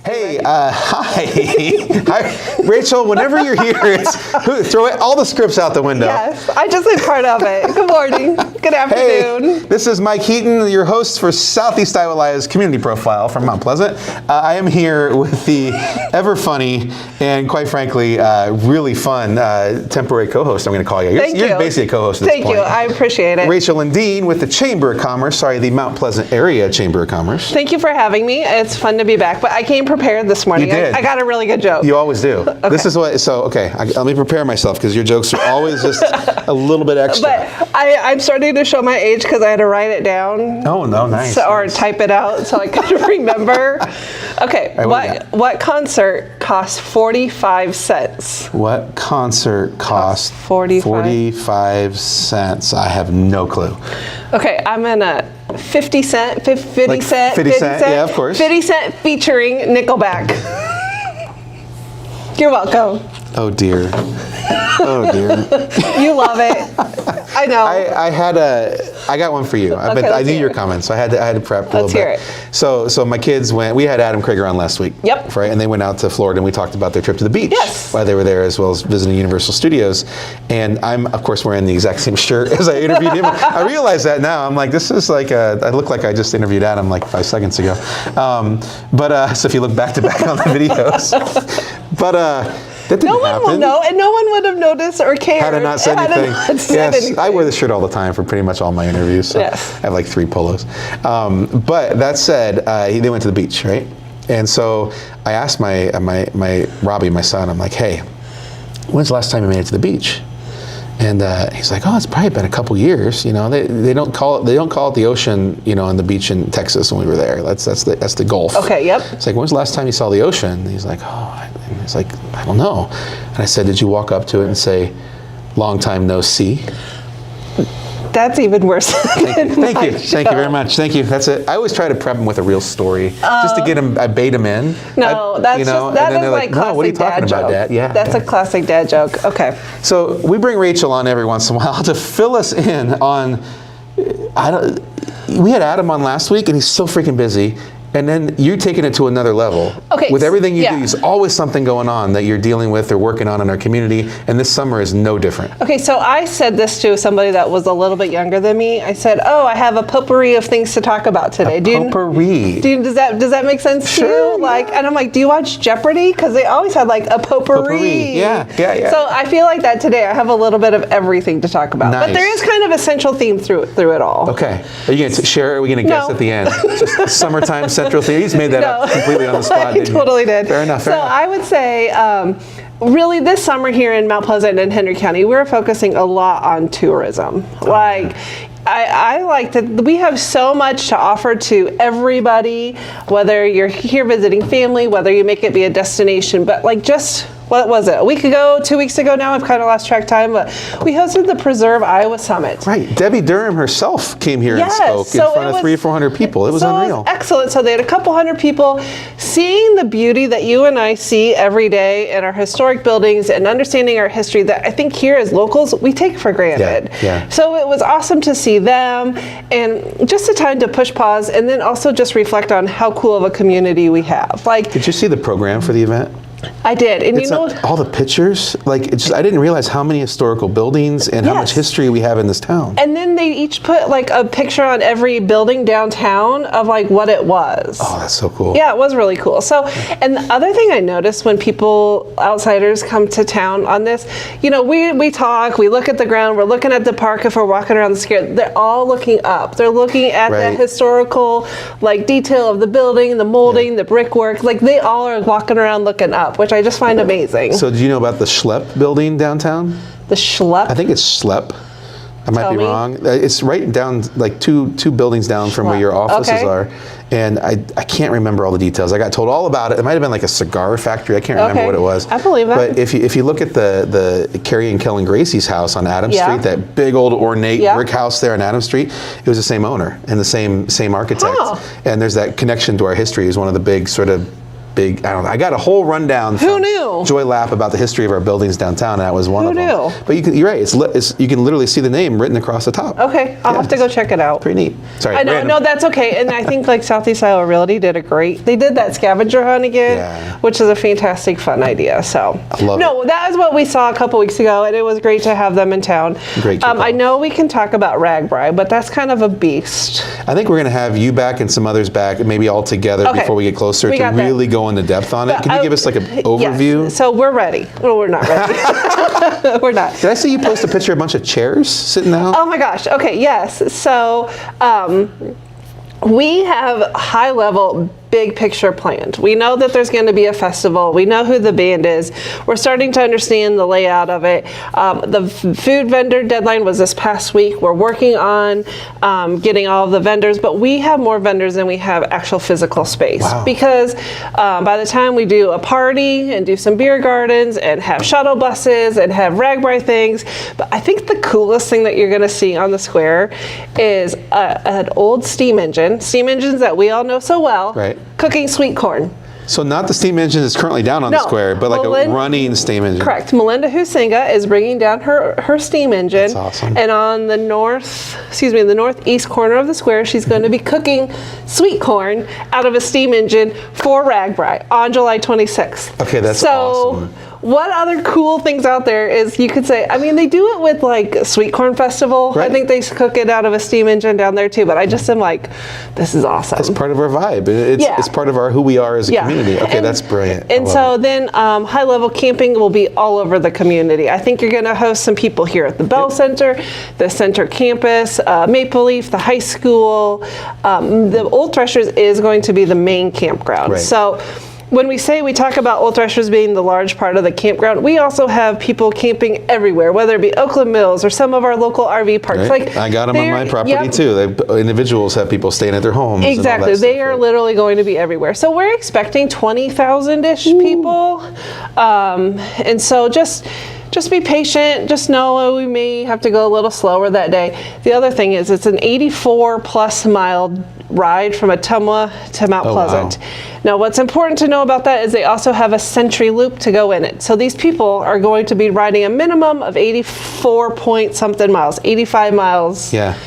Hey, hi. Hi. Rachel, whenever you're here, throw all the scripts out the window. Yes, I just did part of it. Good morning. Good afternoon. Hey, this is Mike Heaton, your host for Southeast Iowa Live's Community Profile from Mount Pleasant. I am here with the ever funny and, quite frankly, really fun temporary co-host, I'm going to call you. You're basically a co-host at this point. Thank you. I appreciate it. Rachel Lindeen with the Chamber of Commerce, the Mount Pleasant Area Chamber of Commerce. Thank you for having me. It's fun to be back, but I came prepared this morning. You did. I got a really good joke. You always do. Okay. This is what, let me prepare myself because your jokes are always just a little bit extra. But I'm starting to show my age because I had to write it down. Oh, no, nice. Or type it out so I could remember. Okay, right, what concert costs 45 cents? What concert costs 45 cents? I have no clue. Okay, I'm in a 50 cent, 50 Like cent, 50 cent, yeah, of course. 50 Cent featuring Nickelback. You're welcome. Oh dear. Oh dear. You love it. I know. I got one for you. I knew your comments, so I had to prep a little bit. Let's hear it. So my kids we had Adam Krieger on last week. Yep. Right, and they went out to Florida and we talked about their trip to the beach. Yes. While they were there, as well as visiting Universal Studios. And I'm, of course, wearing the exact same shirt as I interviewed him. I realize that now. I'm like, this is like I look like I just interviewed Adam like 5 seconds ago. So if you look back to back on the videos, that didn't happen. No one will know, and no one would have noticed or cared. Had I not said anything. Yes, I wear this shirt all the time for pretty much all my interviews. So yes. I have like 3 polos. But that said, they went to the beach, right? And so I asked my Robbie, my son, I'm like, hey, when's the last time you made it to the beach? And he's like, oh, it's probably been a couple years. You know, they don't call it the ocean, you know, on the beach in Texas when we were there. That's the Gulf. Okay, yep. It's like, when's the last time you saw the ocean? And he's like, and he's like, I don't know. And I said, did you walk up to it and say, long time no see? That's even worse. Thank you very much. Thank you. That's it. I always try to prep them with a real story, just to get them. I bait them in. No, that is like classic what are you talking dad about, joke. Dad? Yeah, that's a classic dad joke. Okay. So we bring Rachel on every once in a while to fill us in on. We had Adam on last week, and he's so freaking busy. And then you're taking it to another level. Okay. With everything you do, yeah. there's always something going on that you're dealing with or working on in our community, and this summer is no different. Okay, so I said this to somebody that was a little bit younger than me. I said, "Oh, I have a potpourri of things to talk about today." Potpourri. Does that make sense to you? Like, and I'm like, "Do you watch Jeopardy?" Because they always had like a potpourri. Yeah. So I feel like that today. I have a little bit of everything to talk about, nice. But there is kind of a central theme through it all. Okay. Are you going to share? Or are we going to guess at the end? Just summertime central theme. You just made that up completely on the spot. I totally did. Fair enough. So I would say, really, this summer here in Mount Pleasant and Henry County, we're focusing a lot on tourism. I like that we have so much to offer to everybody, whether you're here visiting family, whether you make it be a destination, but what was it? A week ago, 2 weeks ago now? I've kind of lost track of time, but we hosted the Preserve Iowa Summit. Right. Debbie Durham herself came here and spoke in front of 300 or 400 people. It was unreal. It was excellent. So they had a couple hundred people seeing the beauty that you and I see every day in our historic buildings and understanding our history that I think here as locals, we take for granted. Yeah. So it was awesome to see them and just a time to push pause and then also just reflect on how cool of a community we have. Did you see the program for the event? I did, and all the pictures. I didn't realize how many historical buildings and how much history we have in this town. And then they each put like a picture on every building downtown of like what it was. Oh, that's so cool. Yeah, it was really cool. So, and the other thing I noticed when outsiders come to town on this, you know, we talk, we look at the ground, we're looking at the park if we're walking around the square. They're all looking up. They're looking at the historical detail of the building, the molding, the brickwork. Like they all are walking around looking up, which I just find amazing. So, do you know about the Schlepp building downtown? The Schlepp? I think it's Schlepp. I might be wrong. It's right down, like two buildings down from where your offices are. And I can't remember all the details. I got told all about it. It might have been like a cigar factory. I can't remember what it was. I believe that. But if you look at the Carrie and Kellen Gracie's house on Adams Street, that big old ornate brick house there on Adams Street, it was the same owner and the same architect. And there's that connection to our history. He's one of the big big, I don't know. I got a whole rundown from knew? Joy Lapp about the history of our buildings downtown, and that was one of them. Who knew? But you're right. You can literally see the name written across the top. Okay, I'll have to go check it out. Pretty neat. Sorry, I know, random. no, that's okay. And I think like Southeast Iowa Realty did they did that scavenger hunt again, which is a fantastic, fun idea. So, I love it. That is what we saw a couple weeks ago, and it was great to have them in town. Great. I know we can talk about Ragbri, but that's kind of a beast. I think we're going to have you back and some others back, maybe all together before we get closer to really go into depth on it. Can you give us like an overview? Yes. So we're ready. Well, we're not ready. We're not. Did I see you post a picture of a bunch of chairs sitting out? Oh my gosh. Okay. Yes. So we have high level big picture planned. We know that there's going to be a festival. We know who the band is. We're starting to understand the layout of it. The food vendor deadline was this past week. We're working on getting all of the vendors, but we have more vendors than we have actual physical space. Wow. Because by the time we do a party and do some beer gardens and have shuttle buses and have Ragbri things, but I think the coolest thing that you're going to see on the square is an old steam engines that we all know so well. Right. Cooking sweet corn. So not the steam engine that's currently down on the square, but like a running steam engine. Correct. Melinda Husinga is bringing down her steam engine. That's awesome. And on the northeast corner of the square, she's going to be cooking sweet corn out of a steam engine for Ragbri on July 26th. Okay, that's awesome. What other cool things out there is you could say, I mean, they do it with like Sweet Corn Festival. Right. I think they cook it out of a steam engine down there too, but I just am like, this is awesome. It's part of our vibe. It's part of who we are as a community. Okay, that's brilliant. And so then high level camping will be all over the community. I think you're going to host some people here at the Bell Center, the Center campus, Maple Leaf, the high school. The Old Threshers is going to be the main campground. Right. So when we talk about Old Threshers being the large part of the campground, we also have people camping everywhere, whether it be Oakland Mills or some of our local RV parks. Right. Like I got them on my property too. Individuals have people staying at their homes. Exactly. They are literally going to be everywhere. So we're expecting 20,000-ish people. And so just be patient. Just know we may have to go a little slower that day. The other thing is it's an 84-plus mile ride from Ottumwa to Mount Pleasant. Wow. Now, what's important to know about that is they also have a Century Loop to go in it. So these people are going to be riding a minimum of 84 point something miles, 85 miles. Yeah.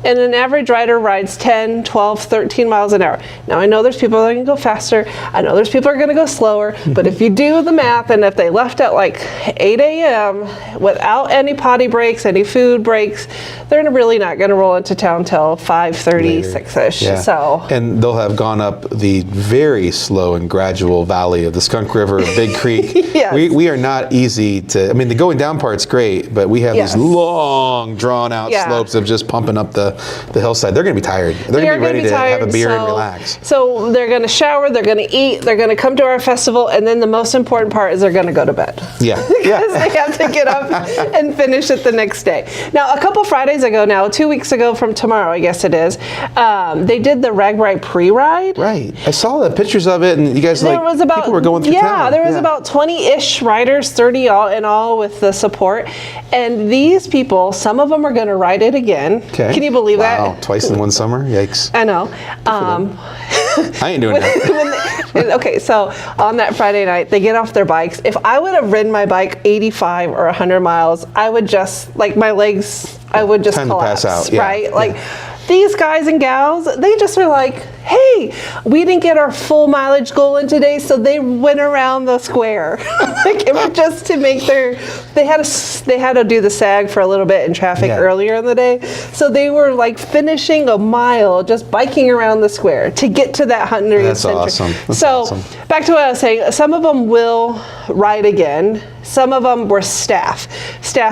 And an average rider rides 10, 12, 13 miles an hour. Now, I know there's people that are going to go faster. I know there's people that are going to go slower. But if you do the math, and if they left at like 8 a.m. without any potty breaks, any food breaks, they're really not going to roll into town till 5:36-ish. Yeah. So. And they'll have gone up the very slow and gradual valley of the Skunk River, Big Creek. Yes. We are not easy to, I mean, the going down part's great, but we have these long, drawn-out slopes of just pumping up the hillside. They're going to be tired. They're going to be ready to have a beer and relax. So they're going to shower, they're going to eat, they're going to come to our festival, and then the most important part is they're going to go to bed. Yeah. Because they have to get up and finish it the next day. Now, a couple Fridays ago now, 2 weeks ago from tomorrow, I guess it is, they did the Ragbri pre-ride. Right. I saw the pictures of it, and you guys people were going through town. Yeah, there was about 20-ish riders, 30 in all with the support. And these people, some of them are going to ride it again. Okay. Can you believe that? Wow, twice in one summer? Yikes. I know. I ain't doing that. Okay, so on that Friday night, they get off their bikes. If I would have ridden my bike 85 or 100 miles, I would just, like my legs, I would just collapse, to pass out. Yeah. Right? Like these guys and gals, they just were like, hey, we didn't get our full mileage goal in today, so they went around the square. Like it was just to make they had to do the SAG for a little bit in traffic earlier in the day. So they were like finishing a mile just biking around the square to get to that 100th That's century. awesome. That's so awesome. Back to what I was saying, some of them will ride again. Some of them were staff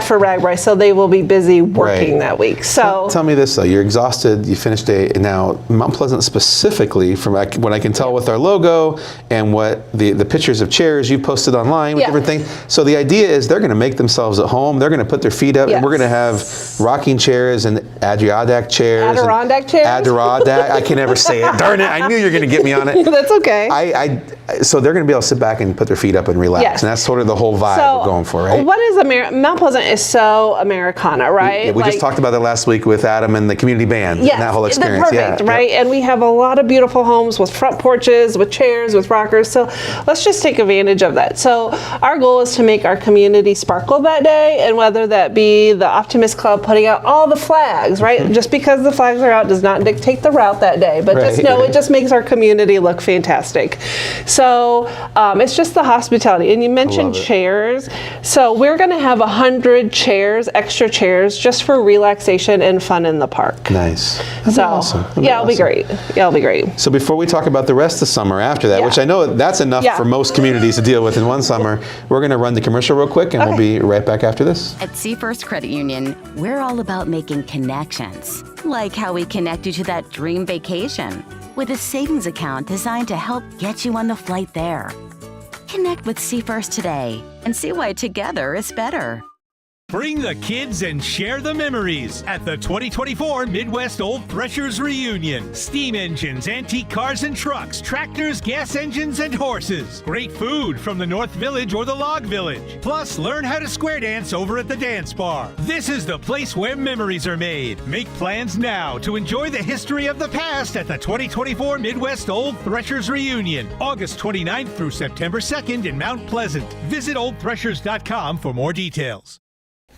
for Ragbri, so they will be busy working that week. So tell me this though, you're exhausted, you finished day, now Mount Pleasant specifically, from what I can tell with our logo and what the pictures of chairs you posted online with different things. So the idea is they're going to make themselves at home, they're going to put their feet up, and we're going to have rocking chairs and Adirondack chairs. Adirondack chairs? Adirondack, I can never say it. Darn it, I knew you were going to get me on it. That's okay. so they're going to be able to sit back and put their feet up and relax. Yes. And that's sort of the whole vibe we're going for, right? What is Mount Pleasant is so Americana, right? We just talked about that last week with Adam and the community band and that whole experience. Perfect, right? Yep. And we have a lot of beautiful homes with front porches, with chairs, with rockers. So let's just take advantage of that. So our goal is to make our community sparkle that day, and whether that be the Optimist Club putting out all the flags, right? Just because the flags are out does not dictate the route that day, but just know it just makes our community look fantastic. So it's just the hospitality. And you mentioned chairs. So we're going to have 100 chairs, extra chairs, just for relaxation and fun in the park. Nice. That'd be awesome. It'll be great. Yeah, it'll be great. So before we talk about the rest of the summer after that, which I know that's enough for most communities to deal with in one summer, we're going to run the commercial real quick, and we'll be right back after this. At Seafirst Credit Union, we're all about making connections, like how we connect you to that dream vacation with a savings account designed to help get you on the flight there. Connect with Seafirst today and see why together is better. Bring the kids and share the memories at the 2024 Midwest Old Threshers Reunion. Steam engines, antique cars and trucks, tractors, gas engines, and horses. Great food from the North Village or the Log Village. Plus, learn how to square dance over at the dance bar. This is the place where memories are made. Make plans now to enjoy the history of the past at the 2024 Midwest Old Threshers Reunion, August 29th through September 2nd in Mount Pleasant. Visit oldthreshers.com for more details.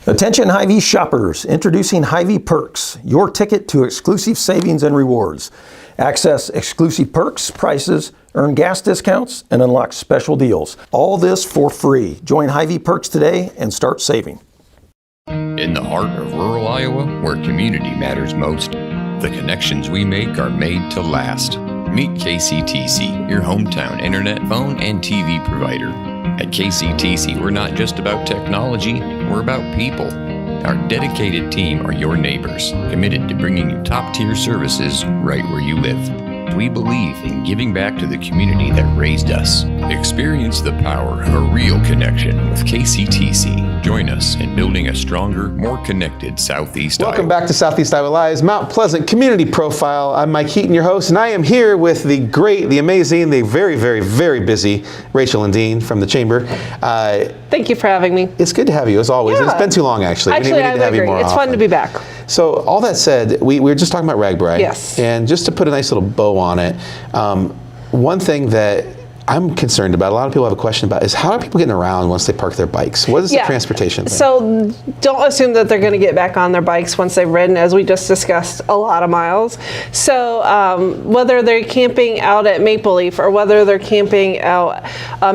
Attention Hy-Vee shoppers, introducing Hy-Vee Perks, your ticket to exclusive savings and rewards. Access exclusive perks, prices, earn gas discounts, and unlock special deals. All this for free. Join Hy-Vee Perks today and start saving. In the heart of rural Iowa, where community matters most, the connections we make are made to last. Meet KCTC, your hometown internet, phone, and TV provider. At KCTC, we're not just about technology, we're about people. Our dedicated team are your neighbors, committed to bringing you top-tier services right where you live. We believe in giving back to the community that raised us. Experience the power of a real connection with KCTC. Join us in building a stronger, more connected Southeast Iowa. Welcome back to Southeast Iowa Live's Mount Pleasant Community Profile. I'm Mike Heaton, your host, and I am here with the great, the amazing, the very, very, very busy Rachel Lindeen from the Chamber. Thank you for having me. It's good to have you, as always. Yeah. It's been too long, actually. Actually, we need to have you more It's fun to be back. So all that said, we were just talking about RAGBRAI. Yes. And just to put a nice little bow on it, one thing that I'm concerned about, a lot of people have a question about, is how are people getting around once they park their bikes? What is the transportation thing? So don't assume that they're going to get back on their bikes once they've ridden, as we just discussed, a lot of miles. So whether they're camping out at Maple Leaf or whether they're camping out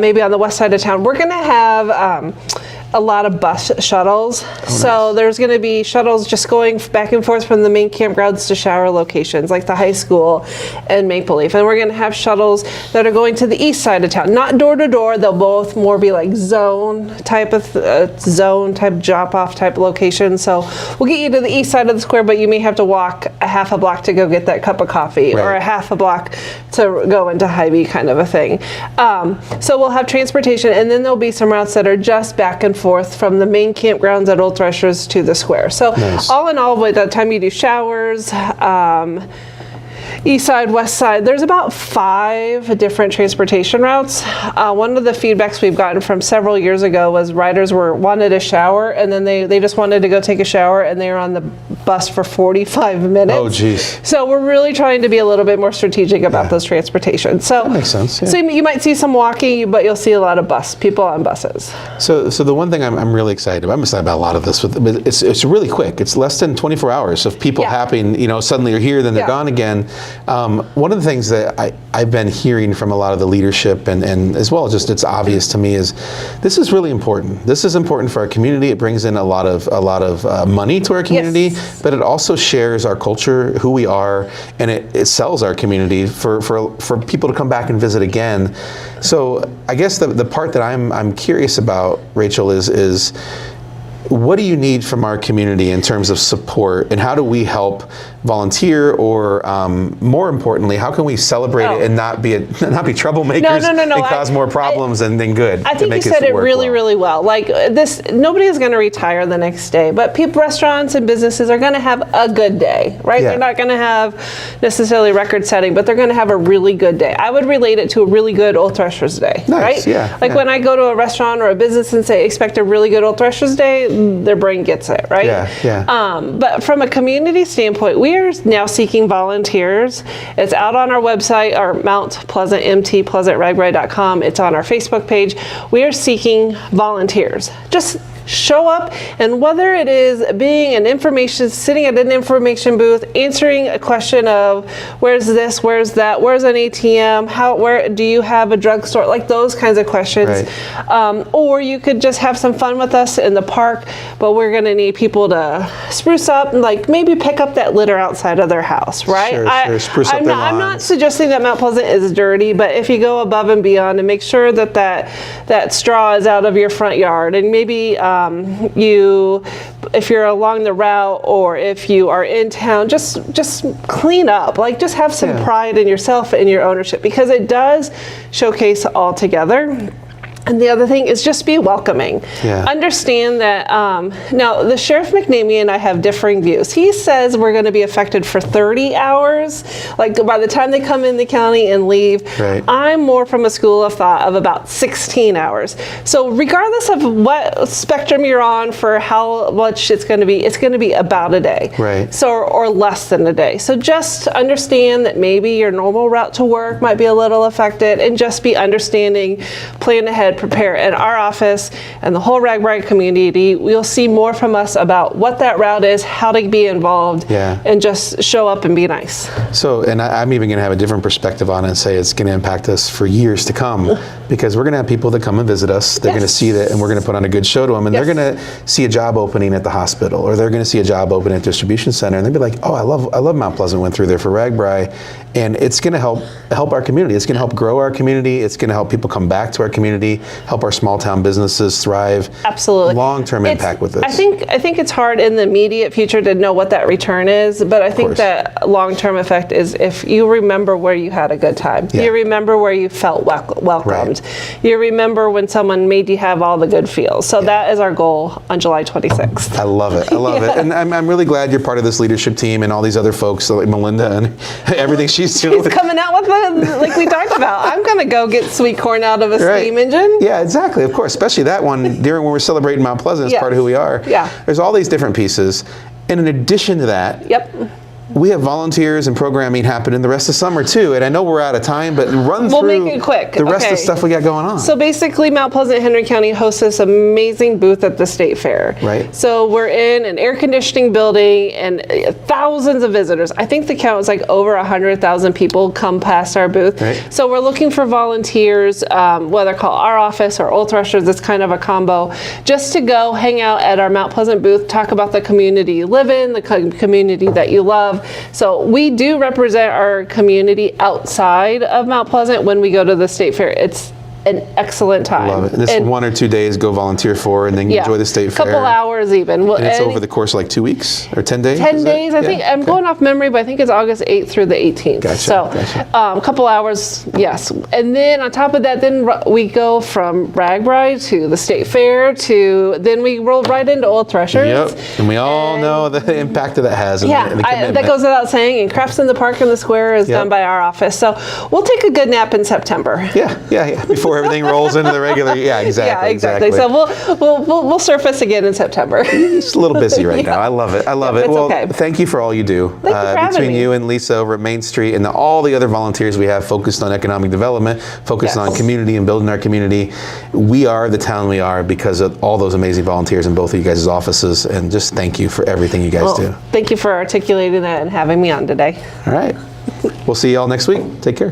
maybe on the west side of town, we're going to have a lot of bus shuttles. So there's going to be shuttles just going back and forth from the main campgrounds to shower locations like the high school and Maple Leaf. And we're going to have shuttles that are going to the east side of town, not door to door. They'll both more be like zone type drop off type location. So we'll get you to the east side of the square, but you may have to walk a half a block to go get that cup of coffee, or a half a block to go into Hy-Vee, kind of a thing. So we'll have transportation, and then there'll be some routes that are just back and forth from the main campgrounds at Old Threshers to the square. So all in all, by the time you do showers, east side, west side, there's about 5 different transportation routes. One of the feedbacks we've gotten from several years ago was riders wanted a shower, and then they just wanted to go take a shower, and they were on the bus for 45 minutes. Oh, geez. So we're really trying to be a little bit more strategic about those transportation. So that makes sense. Yeah. So you might see some walking, but you'll see a lot of people on buses. So the one thing I'm really excited about, I'm excited about a lot of this, but it's really quick. It's less than 24 hours of people happening, suddenly are here, then they're gone again. One of the things that I've been hearing from a lot of the leadership, and as well, just it's obvious to me, is this is really important. This is important for our community. It brings in a lot of money to our community, but it also shares our culture, who we are, and it sells our community for people to come back and visit again. So I guess the part that I'm curious about, Rachel, is what do you need from our community in terms of support, and how do we help volunteer, or more importantly, how can we celebrate it and not be troublemakers and cause more problems than good? I think you said it really, really well. Like this, nobody is going to retire the next day, but restaurants and businesses are going to have a good day, right? Yeah. They're not going to have necessarily record-setting, but they're going to have a really good day. I would relate it to a really good Old Threshers Day, Nice, right? yeah, Like when I go to a restaurant or a business and say, expect a really good Old Threshers Day, their brain gets it, right? Yeah. But from a community standpoint, we are now seeking volunteers. It's out on our website, our Mount Pleasant, mtpleasantragbri.com. It's on our Facebook page. We are seeking volunteers. Just show up, and whether it is sitting at an information booth, answering a question of where's this, where's that, where's an ATM, where do you have a drugstore, like those kinds of questions. Right. Or you could just have some fun with us in the park, but we're going to need people to spruce up and like maybe pick up that litter outside of their house, right? Sure. Spruce up their lawns. I'm not suggesting that Mount Pleasant is dirty, but if you go above and beyond and make sure that straw is out of your front yard, and maybe if you're along the route or if you are in town, just clean up. Like just have some pride in yourself and your ownership, because it does showcase all together. And the other thing is just be welcoming. Yeah. Understand that, now the Sheriff McNamee and I have differing views. He says we're going to be affected for 30 hours, like by the time they come in the county and leave. Right. I'm more from a school of thought of about 16 hours. So regardless of what spectrum you're on for how much it's going to be about a day. Right. So, or less than a day. So just understand that maybe your normal route to work might be a little affected, and just be understanding, plan ahead, prepare. In our office and the whole RAGBRAI community, we'll see more from us about what that route is, how to be involved, and just show up and be nice. So, and I'm even going to have a different perspective on it and say it's going to impact us for years to come, because we're going to have people that come and visit us. They're going to see that, and we're going to put on a good show to them, and they're going to see a job opening at the hospital, or they're going to see a job opening at distribution center, and they'll be like, oh, I love Mount Pleasant went through there for RAGBRAI, and it's going to help our community. It's going to help grow our community. It's going to help people come back to our community, help our small town businesses thrive. Absolutely. Long-term impact with this. I think it's hard in the immediate future to know what that return is, but I think that long-term effect is if you remember where you had a good time. Yeah. You remember where you felt welcomed. Right. You remember when someone made you have all the good feels. So that is our goal on July 26th. I love it. I love it. And I'm really glad you're part of this leadership team and all these other folks, like Melinda and everything she's doing. She's coming out with like we talked about. I'm going to go get sweet corn out of a steam engine. Yeah, exactly. Of course, especially that one during when we're celebrating Mount Pleasant is part of who we are. Yeah. There's all these different pieces. And in addition to that, we have volunteers and programming happening the rest of summer too. And I know we're out of time, but we'll make it quick. The rest of the stuff we got going on. So basically, Mount Pleasant, Henry County hosts this amazing booth at the State Fair. Right. So we're in an air conditioning building and thousands of visitors. I think the count is like over 100,000 people come past our booth. Right. So we're looking for volunteers, whether call our office or Old Threshers, it's kind of a combo, just to go hang out at our Mount Pleasant booth, talk about the community you live in, the community that you love. So we do represent our community outside of Mount Pleasant when we go to the State Fair. It's an excellent time. Love it. And this 1 or 2 days go volunteer for, and then you enjoy the State Fair. A couple hours even. And it's over the course of like 2 weeks or 10 days? 10 days. I think I'm going off memory, but I think it's August 8th through the 18th. Gotcha. So a couple hours, yes. And then on top of that, then we go from RAGBRAI to the State Fair then we roll right into Old Threshers. Yep. And we all know the impact that has. And the commitment. That goes without saying. And Crafts in the Park in the Square is done by our office. So we'll take a good nap in September. Yeah. Before everything rolls into the regular. Yeah, exactly. Yeah, exactly. So we'll surface again in September. It's a little busy right now. I love it. Well, okay. Thank you for all you do. Thank you for having between me. you and Lisa over at Main Street and all the other volunteers we have focused on economic development, focused on community and building our community. We are the town we are because of all those amazing volunteers in both of you guys' offices. And just thank you for everything you guys do. Thank you for articulating that and having me on today. All right. We'll see you all next week. Take care.